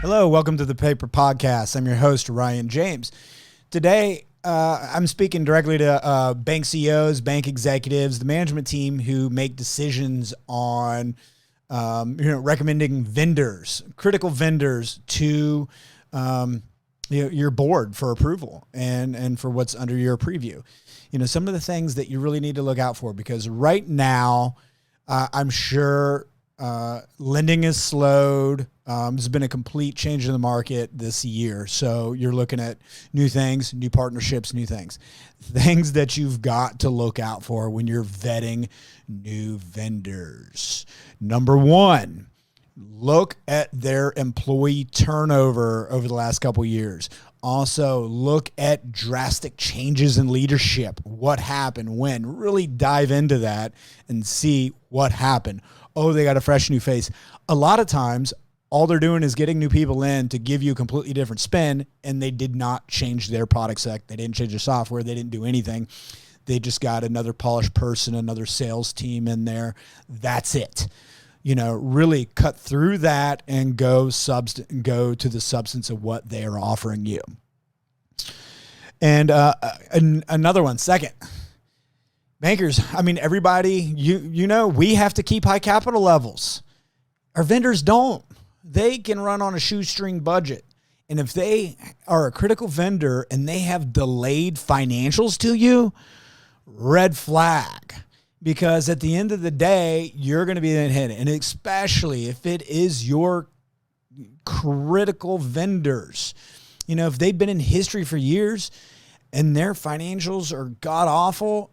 Hello, welcome to the Paper Podcast. I'm your host, Ryan James. Today, I'm speaking directly to bank CEOs, bank executives, the management team who make decisions on, recommending vendors, critical vendors to your board for approval and for what's under your preview. Some of the things that you really need to look out for, because right now, I'm sure lending is slowed. There's been a complete change in the market this year. So you're looking at new things, new partnerships, new things that you've got to look out for when you're vetting new vendors. Number one, look at their employee turnover over the last couple of years. Also, look at drastic changes in leadership. What happened when? Really dive into that and see what happened. Oh, they got a fresh new face. A lot of times, all they're doing is getting new people in to give you a completely different spin, and they did not change their product set. They didn't change their software. They didn't do anything. They just got another polished person, another sales team in there. That's it. Really cut through that and go to the substance of what they are offering you. And another one, second. Bankers, everybody, we have to keep high capital levels. Our vendors don't. They can run on a shoestring budget. And if they are a critical vendor and they have delayed financials to you, red flag. Because at the end of the day, you're going to be hit. And especially if it is your critical vendors. If they've been in history for years and their financials are god-awful,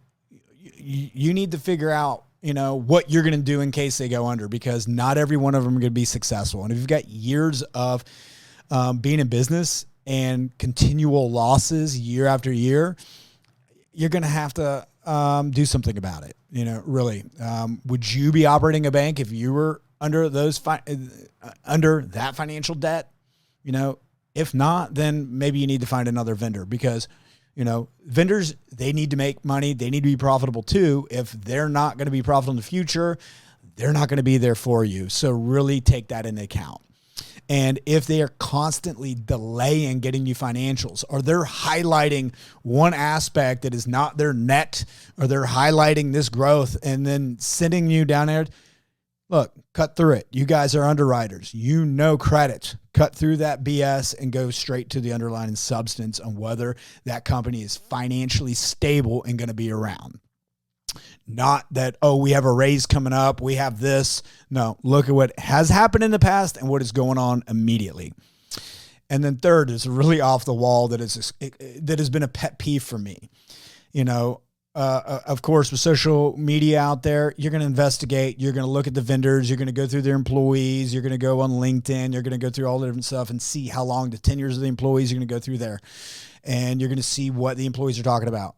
you need to figure out, what you're going to do in case they go under, because not every one of them are going to be successful. And if you've got years of being in business and continual losses year after year, you're going to have to do something about it. Really. Would you be operating a bank if you were under under that financial debt? If not, then maybe you need to find another vendor, because vendors, they need to make money. They need to be profitable too. If they're not going to be profitable in the future, they're not going to be there for you. So really take that into account. And if they are constantly delaying getting you financials, or they're highlighting one aspect that is not their net, or they're highlighting this growth and then sending you down there, look, cut through it. You guys are underwriters. Credit. Cut through that BS and go straight to the underlying substance on whether that company is financially stable and going to be around. Not that, we have a raise coming up, we have this. No, look at what has happened in the past and what is going on immediately. And then third is really off the wall that has been a pet peeve for me. Of course, with social media out there, you're going to investigate, you're going to look at the vendors, you're going to go through their employees, you're going to go on LinkedIn, you're going to go through all the different stuff and see how long the tenures of the employees, you're going to go through there. And you're going to see what the employees are talking about.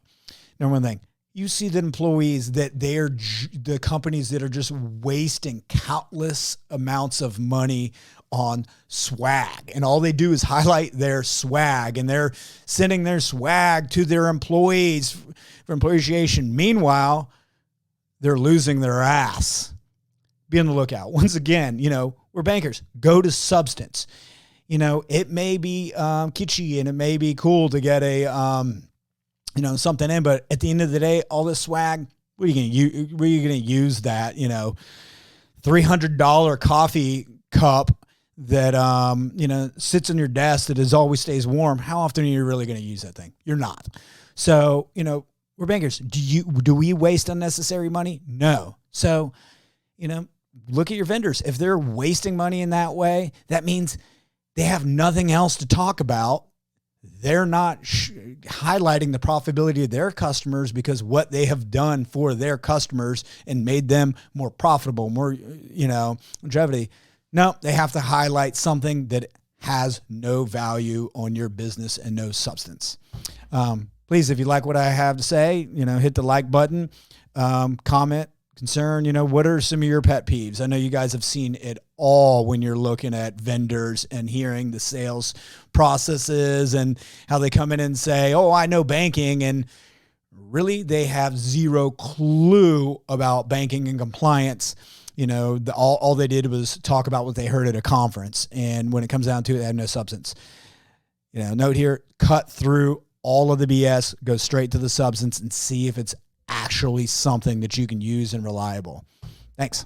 Number one thing, you see the employees that they're the companies that are just wasting countless amounts of money on swag, and all they do is highlight their swag, and they're sending their swag to their employees for appreciation. Meanwhile, they're losing their ass. Be on the lookout. Once again, we're bankers. Go to substance. It may be kitschy and it may be cool to get a something in, but at the end of the day, all this swag, where are you going to use that, $300 coffee cup that, sits on your desk that always stays warm? How often are you really going to use that thing? You're not. So, we're bankers. Do we waste unnecessary money? No. So, look at your vendors. If they're wasting money in that way, that means they have nothing else to talk about. They're not highlighting the profitability of their customers, because what they have done for their customers and made them more profitable, more, longevity. No, they have to highlight something that has no value on your business and no substance. Please, if you like what I have to say, hit the like button, comment, concern, what are some of your pet peeves? I know you guys have seen it all when you're looking at vendors and hearing the sales processes and how they come in and say, I know banking, and really they have zero clue about banking and compliance. All they did was talk about what they heard at a conference. And when it comes down to it, they have no substance. Note here, cut through all of the BS, go straight to the substance and see if it's actually something that you can use and reliable. Thanks.